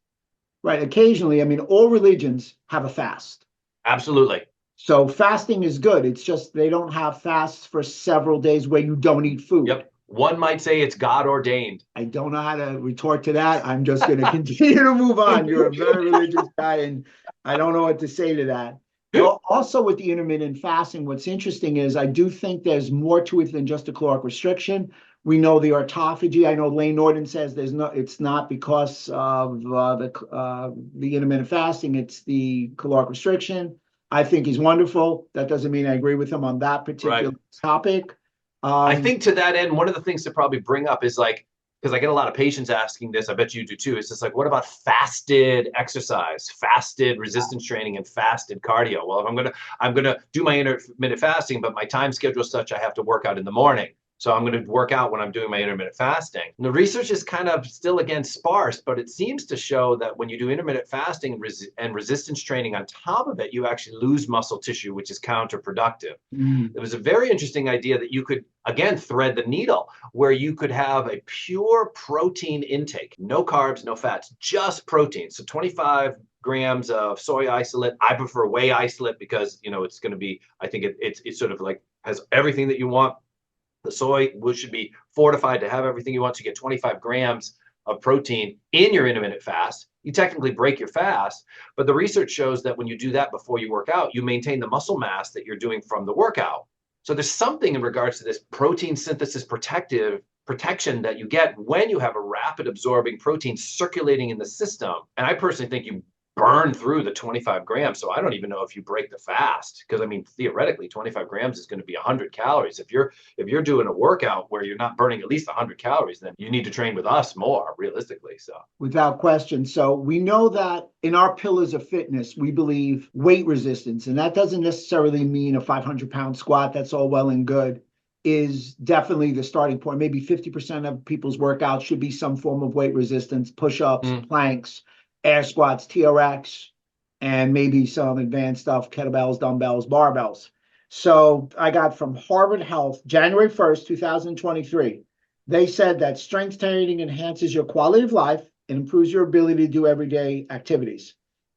Right. Occasionally, I mean, all religions have a fast. Absolutely. So fasting is good. It's just they don't have fasts for several days where you don't eat food. Yep. One might say it's God ordained. I don't know how to retort to that. I'm just going to continue to move on. You're a very religious guy, and I don't know what to say to that. Well, also with the intermittent fasting, what's interesting is I do think there's more to it than just a caloric restriction. We know the autophagy. I know Lane Norton says it's not because of the intermittent fasting. It's the caloric restriction. I think he's wonderful. That doesn't mean I agree with him on that particular topic. I think to that end, one of the things to probably bring up is like, because I get a lot of patients asking this, I bet you do too. It's just like, what about fasted exercise, fasted resistance training, and fasted cardio? Well, if I'm gonna do my intermittent fasting, but my time schedule is such I have to work out in the morning. So I'm going to work out when I'm doing my intermittent fasting. And the research is kind of still, again, sparse, but it seems to show that when you do intermittent fasting and resistance training on top of it, you actually lose muscle tissue, which is counterproductive. It was a very interesting idea that you could, again, thread the needle, where you could have a pure protein intake, no carbs, no fats, just protein. So 25 grams of soy isolate. I prefer whey isolate because, you know, it's going to be, I think it's sort of like has everything that you want. The soy should be fortified to have everything you want. So you get 25 grams of protein in your intermittent fast, you technically break your fast. But the research shows that when you do that before you work out, you maintain the muscle mass that you're doing from the workout. So there's something in regards to this protein synthesis protection that you get when you have a rapid absorbing protein circulating in the system. And I personally think you burn through the 25 grams. So I don't even know if you break the fast, because I mean, theoretically, 25 grams is going to be 100 calories. If you're doing a workout where you're not burning at least 100 calories, then you need to train with us more realistically. So without question. So we know that in our pillars of fitness, we believe weight resistance, and that doesn't necessarily mean a 500-pound squat. That's all well and good. Is definitely the starting point. Maybe 50% of people's workouts should be some form of weight resistance, push-ups, planks, air squats, TRX, and maybe some advanced stuff, kettlebells, dumbbells, barbells. So I got from Harvard Health, January 1st, 2023. They said that strength training enhances your quality of life and improves your ability to do everyday activities.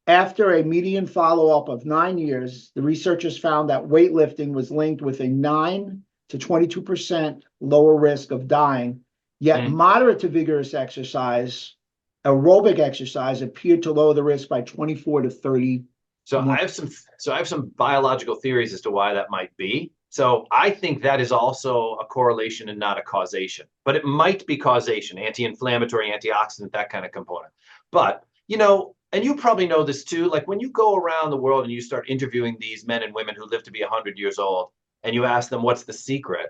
After a median follow-up of 9 years, the researchers found that weightlifting was linked with a 9 to 22% lower risk of dying, yet moderate to vigorous exercise, aerobic exercise, appeared to lower the risk by 24 to 30. So I have some biological theories as to why that might be. So I think that is also a correlation and not a causation, but it might be causation, anti-inflammatory, antioxidant, that kind of component. But, and you probably know this too, like when you go around the world and you start interviewing these men and women who live to be 100 years old, and you ask them, what's the secret?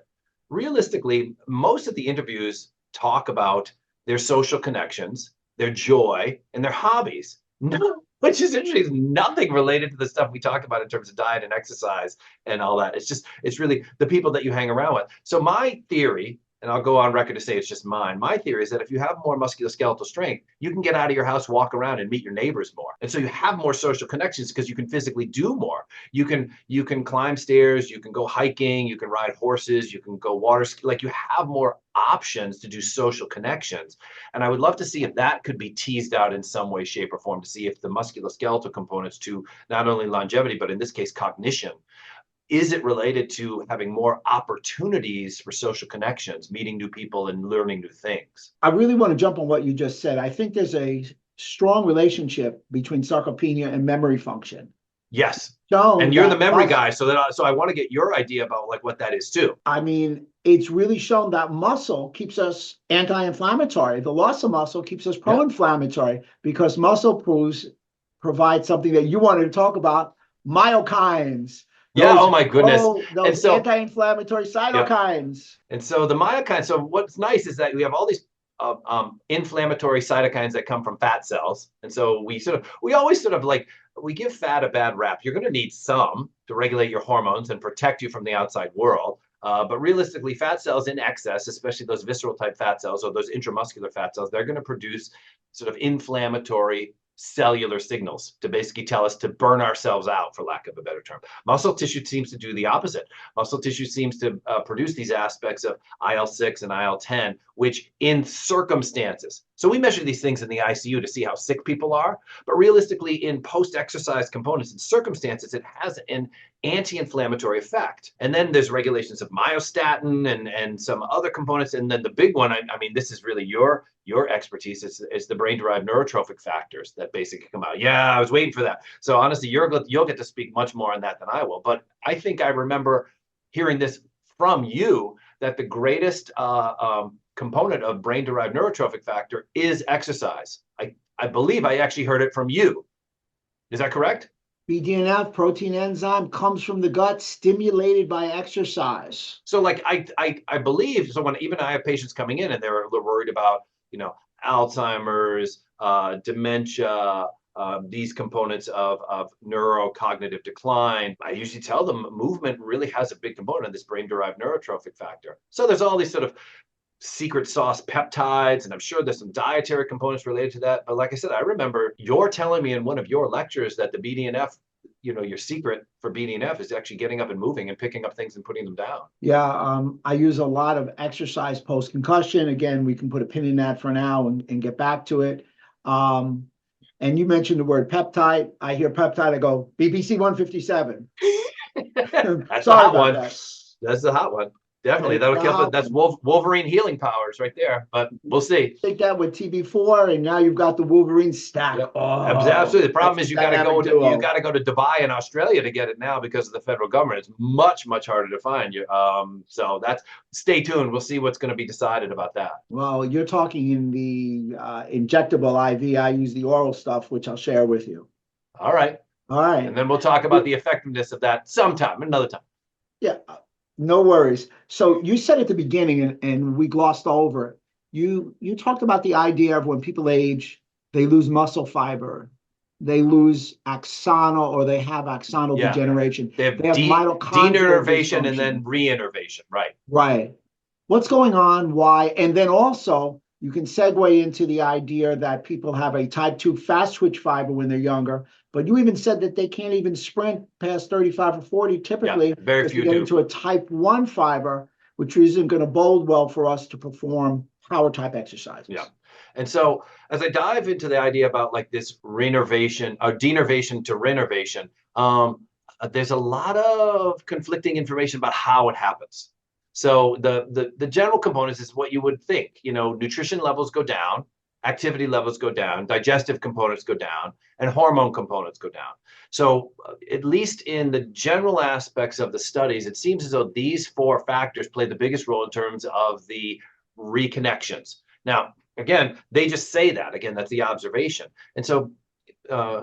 Realistically, most of the interviews talk about their social connections, their joy, and their hobbies. No, which is interesting, nothing related to the stuff we talked about in terms of diet and exercise and all that. It's really the people that you hang around with. So my theory, and I'll go on record to say it's just mine, my theory is that if you have more musculoskeletal strength, you can get out of your house, walk around, and meet your neighbors more. And so you have more social connections because you can physically do more. You can climb stairs, you can go hiking, you can ride horses, you can go water ski. Like you have more options to do social connections. And I would love to see if that could be teased out in some way, shape, or form to see if the musculoskeletal components to not only longevity, but in this case, cognition, is it related to having more opportunities for social connections, meeting new people and learning new things? I really want to jump on what you just said. I think there's a strong relationship between sarcopenia and memory function. Yes. So and you're the memory guy, so I want to get your idea about like what that is too. I mean, it's really shown that muscle keeps us anti-inflammatory. The loss of muscle keeps us pro-inflammatory because muscle provides something that you wanted to talk about, myokines. Yeah, oh my goodness. Those anti-inflammatory cytokines. And so the myokines, so what's nice is that we have all these inflammatory cytokines that come from fat cells. And so we always we give fat a bad rap. You're going to need some to regulate your hormones and protect you from the outside world. But realistically, fat cells in excess, especially those visceral type fat cells or those intramuscular fat cells, they're going to produce sort of inflammatory cellular signals to basically tell us to burn ourselves out, for lack of a better term. Muscle tissue seems to do the opposite. Muscle tissue seems to produce these aspects of IL-6 and IL-10, which in circumstances, so we measure these things in the ICU to see how sick people are, but realistically in post-exercise components and circumstances, it has an anti-inflammatory effect. And then there's regulations of myostatin and some other components. And then the big one, I mean, this is really your expertise, is the brain-derived neurotrophic factors that basically come out. Yeah, I was waiting for that. So honestly, you'll get to speak much more on that than I will. But I think I remember hearing this from you, that the greatest component of brain-derived neurotrophic factor is exercise. I believe I actually heard it from you. Is that correct? BDNF, protein enzyme, comes from the gut, stimulated by exercise. So like I believe, so when even I have patients coming in and they're worried about, Alzheimer's, dementia, these components of neurocognitive decline, I usually tell them movement really has a big component of this brain-derived neurotrophic factor. So there's all these sort of secret sauce peptides, and I'm sure there's some dietary components related to that. But like I said, I remember you're telling me in one of your lectures that the BDNF, your secret for BDNF is actually getting up and moving and picking up things and putting them down. Yeah, I use a lot of exercise post-concussion. Again, we can put a pin in that for now and get back to it. And you mentioned the word peptide. I hear peptide, I go, BBC 157. That's the hot one. That's the hot one. Definitely, Take that'll it kill it. out. That's Wolverine healing powers right there. But we'll see. Take that with TB4, and now you've got the Wolverine stack. Yep. Oh, Absolutely. The problem that's is a you got to dynamic go to duo. Dubai in Australia to get it now because of the federal government. It's much harder to find you. So that's stay tuned. We'll see what's going to be decided about that. Well, you're talking in the injectable IV. I use the oral stuff, which I'll share with you. All right. All right. And then we'll talk about the effectiveness of that sometime, another time. Yeah, no worries. So you said at the beginning, and we glossed over it. You talked about the idea of when people age, they lose muscle fiber, they lose axonal, or they have axonal Yeah. degeneration. They have mitochondrial deinnervation and dysfunction. then reinnervation. Right. Right. What's going on? Why? And then also, you can segue into the idea that people have a type 2 fast twitch fiber when they're younger, but you even said that they can't even sprint past 35 or 40 typically. Yeah, very if few you get do. into a type 1 fiber, which isn't going to bode well for us to perform power type exercises. Yeah. And so as I dive into the idea about like this reinnervation or denervation to reinnervation, there's a lot of conflicting information about how it happens. So the general components is what you would think, nutrition levels go down, activity levels go down, digestive components go down, and hormone components go down. So at least in the general aspects of the studies, it seems as though these 4 factors play the biggest role in terms of the reconnections. Now, again, they just say that. Again, that's the observation. And so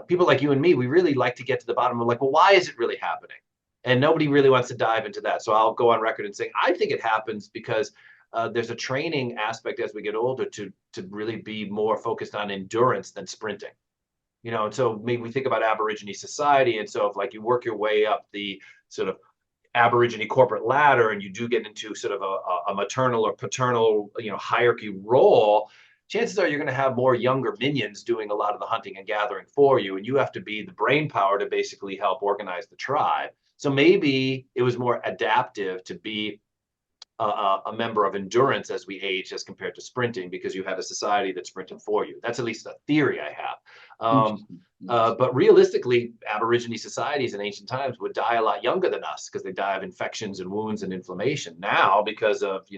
people like you and me, we really like to get to the bottom of like, well, why is it really happening? And nobody really wants to dive into that. So I'll go on record and say, I think it happens because there's a training aspect as we get older to really be more focused on endurance than sprinting. And so maybe we think about Aborigine society. And so if like you work your way up the sort of Aborigine corporate ladder and you do get into sort of a maternal or paternal, hierarchy role, chances are you're going to have more younger minions doing a lot of the hunting and gathering for you. And you have to be the brain power to basically help organize the tribe. So maybe it was more adaptive to be a member of endurance as we age as compared to sprinting because you had a society that sprinted for you. That's at least a theory I have. But realistically, Aborigine societies in ancient times would die a lot younger than us because they die of infections and wounds and inflammation. Now, because of,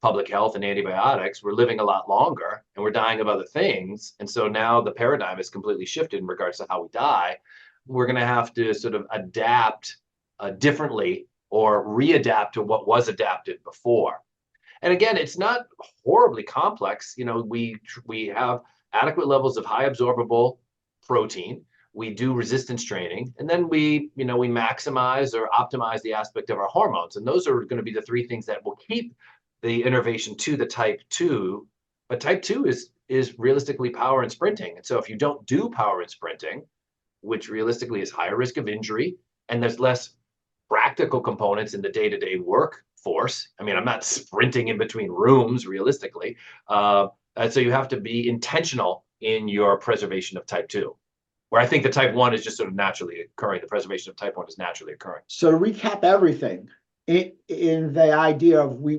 public health and antibiotics, we're living a lot longer and we're dying of other things. And so now the paradigm is completely shifted in regards to how we die. We're going to have to sort of adapt differently or readapt to what was adapted before. And again, it's not horribly complex. We have adequate levels of high absorbable protein. We do resistance training, and then we maximize or optimize the aspect of our hormones. And those are going to be the 3 things that will keep the innervation to the type 2. But type 2 is realistically power and sprinting. And so if you don't do power and sprinting, which realistically is higher risk of injury, and there's less practical components in the day-to-day workforce. I mean, I'm not sprinting in between rooms realistically. So you have to be intentional in your preservation of type 2, where I think the type 1 is just sort of naturally occurring. The preservation of type 1 is naturally occurring. So to recap everything, in the idea of we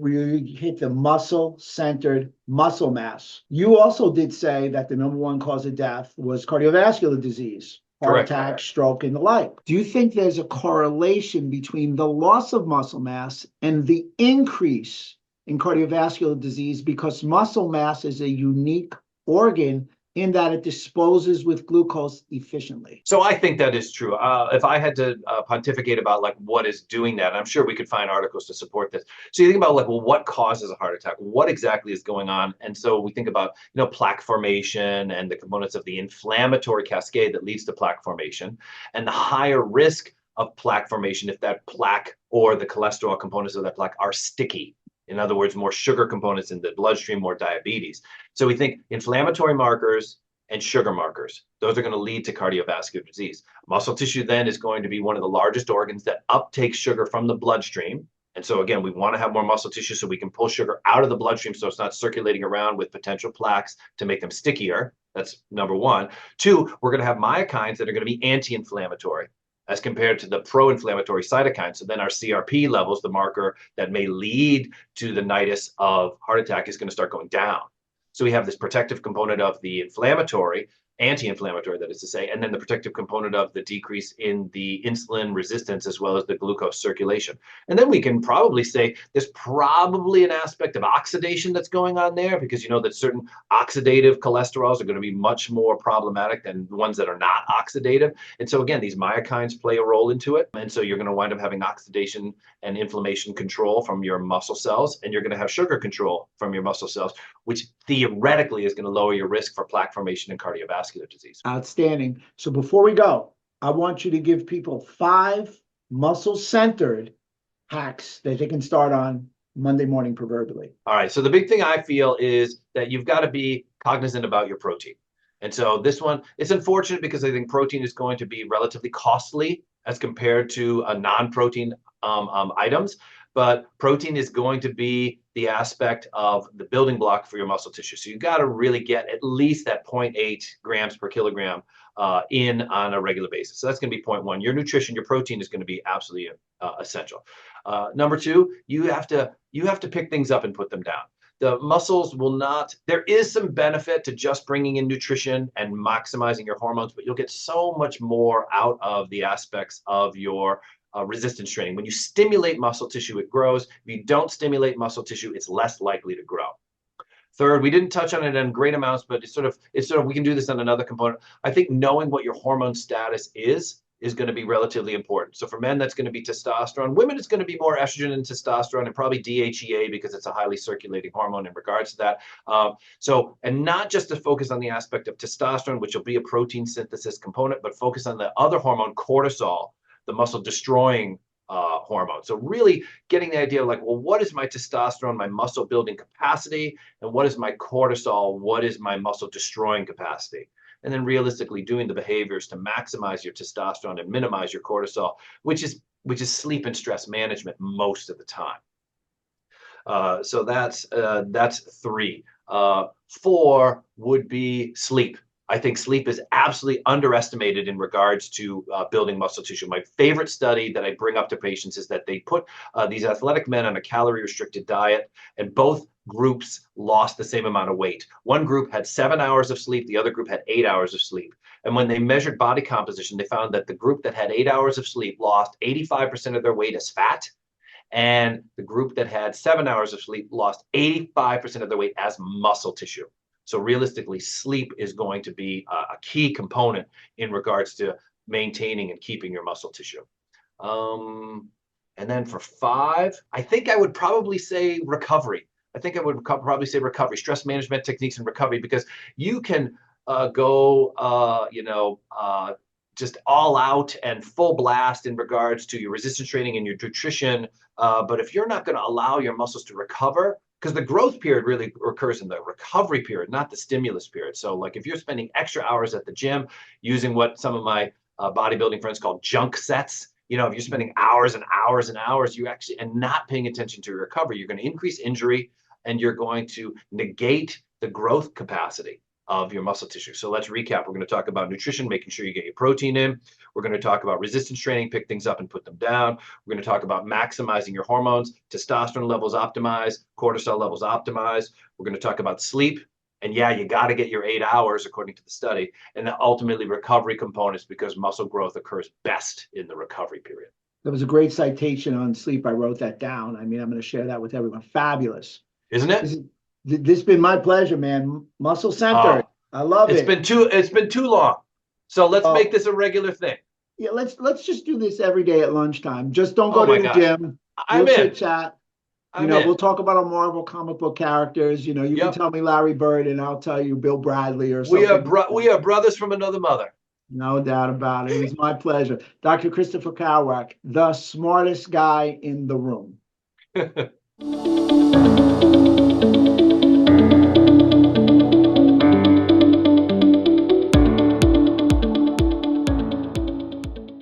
hit the muscle-centered muscle mass, you also did say that the number 1 cause of death was cardiovascular disease. Heart attack, stroke, and the like. Do you think there's a correlation between the loss of muscle mass and the increase in cardiovascular disease? Because muscle mass is a unique organ in that it disposes with glucose efficiently. So I think that is true. If I had to pontificate about like what is doing that, I'm sure we could find articles to support this. So you think about like, well, what causes a heart attack? What exactly is going on? And so we think about, plaque formation and the components of the inflammatory cascade that leads to plaque formation and the higher risk of plaque formation if that plaque or the cholesterol components of that plaque are sticky. In other words, more sugar components in the bloodstream, more diabetes. So we think inflammatory markers and sugar markers, those are going to lead to cardiovascular disease. Muscle tissue then is going to be one of the largest organs that uptakes sugar from the bloodstream. And so again, we want to have more muscle tissue so we can pull sugar out of the bloodstream so it's not circulating around with potential plaques to make them stickier. That's number 1. 2, we're going to have myokines that are going to be anti-inflammatory as compared to the pro-inflammatory cytokines. So then our CRP levels, the marker that may lead to the nidus of heart attack, is going to start going down. So we have this protective component of the inflammatory anti-inflammatory, that is to say, and then the protective component of the decrease in the insulin resistance as well as the glucose circulation. And then we can probably say there's probably an aspect of oxidation that's going on there, because you know that certain oxidative cholesterols are going to be much more problematic than the ones that are not oxidative. And so again, these myokines play a role into it. And so you're going to wind up having oxidation and inflammation control from your muscle cells, and you're going to have sugar control from your muscle cells, which theoretically is going to lower your risk for plaque formation and cardiovascular disease. Outstanding. So before we go, I want you to give people 5 muscle-centered hacks that they can start on Monday morning, proverbially. All right. So the big thing I feel is that you've got to be cognizant about your protein. And so this one, it's unfortunate because I think protein is going to be relatively costly as compared to non-protein items. But protein is going to be the aspect of the building block for your muscle tissue. So you've got to really get at least that 0.8 grams per kilogram in on a regular basis. So that's going to be point one. Your nutrition, your protein is going to be absolutely essential. Number two, you have to pick things up and put them down. The muscles will not, there is some benefit to just bringing in nutrition and maximizing your hormones, but you'll get so much more out of the aspects of your resistance training. When you stimulate muscle tissue, it grows. If you don't stimulate muscle tissue, it's less likely to grow. Third, we didn't touch on it in great amounts, but it's sort of, we can do this on another component. I think knowing what your hormone status is going to be relatively important. So for men, that's going to be testosterone. Women, it's going to be more estrogen and testosterone, and probably DHEA because it's a highly circulating hormone in regards to that. And not just to focus on the aspect of testosterone, which will be a protein synthesis component, but focus on the other hormone, cortisol, the muscle destroying hormone. So really getting the idea of like, well, what is my testosterone, my muscle building capacity, and what is my cortisol, what is my muscle destroying capacity? And then realistically doing the behaviors to maximize your testosterone and minimize your cortisol, which is sleep and stress management most of the time. So that's 3. 4 would be sleep. I think sleep is absolutely underestimated in regards to building muscle tissue. My favorite study that I bring up to patients is that they put these athletic men on a calorie-restricted diet, and both groups lost the same amount of weight. One group had 7 hours of sleep, the other group had 8 hours of sleep. And when they measured body composition, they found that the group that had 8 hours of sleep lost 85% of their weight as fat, and the group that had 7 hours of sleep lost 85% of their weight as muscle tissue. So realistically, sleep is going to be a key component in regards to maintaining and keeping your muscle tissue. And then for 5, I think I would probably say recovery. I think I would probably say recovery, stress management techniques and recovery, because you can go, just all out and full blast in regards to your resistance training and your nutrition. But if you're not going to allow your muscles to recover, because the growth period really occurs in the recovery period, not the stimulus period. So like if you're spending extra hours at the gym using what some of my bodybuilding friends call junk sets, if you're spending hours and hours and hours, and not paying attention to your recovery, you're going to increase injury and you're going to negate the growth capacity of your muscle tissue. So let's recap. We're going to talk about nutrition, making sure you get your protein in. We're going to talk about resistance training, pick things up and put them down. We're going to talk about maximizing your hormones, testosterone levels optimized, cortisol levels optimized. We're going to talk about sleep. And yeah, you got to get your 8 hours according to the study. And then ultimately recovery components, because muscle growth occurs best in the recovery period. That was a great citation on sleep. I wrote that down. I mean, I'm going to share that with everyone. Fabulous. Isn't it? This has been my pleasure, man. Muscle centered. I love it. It's been too long. So let's make this a regular thing. Yeah, let's just do this every day at lunchtime. Just don't go to the gym. We'll chit chat. We'll talk about our Marvel comic book characters. You can tell me Larry Bird, and I'll tell you Bill Bradley or something. We are brothers from another mother. No doubt about it. It was my pleasure. Dr. Christopher Keroack, the smartest guy in the room.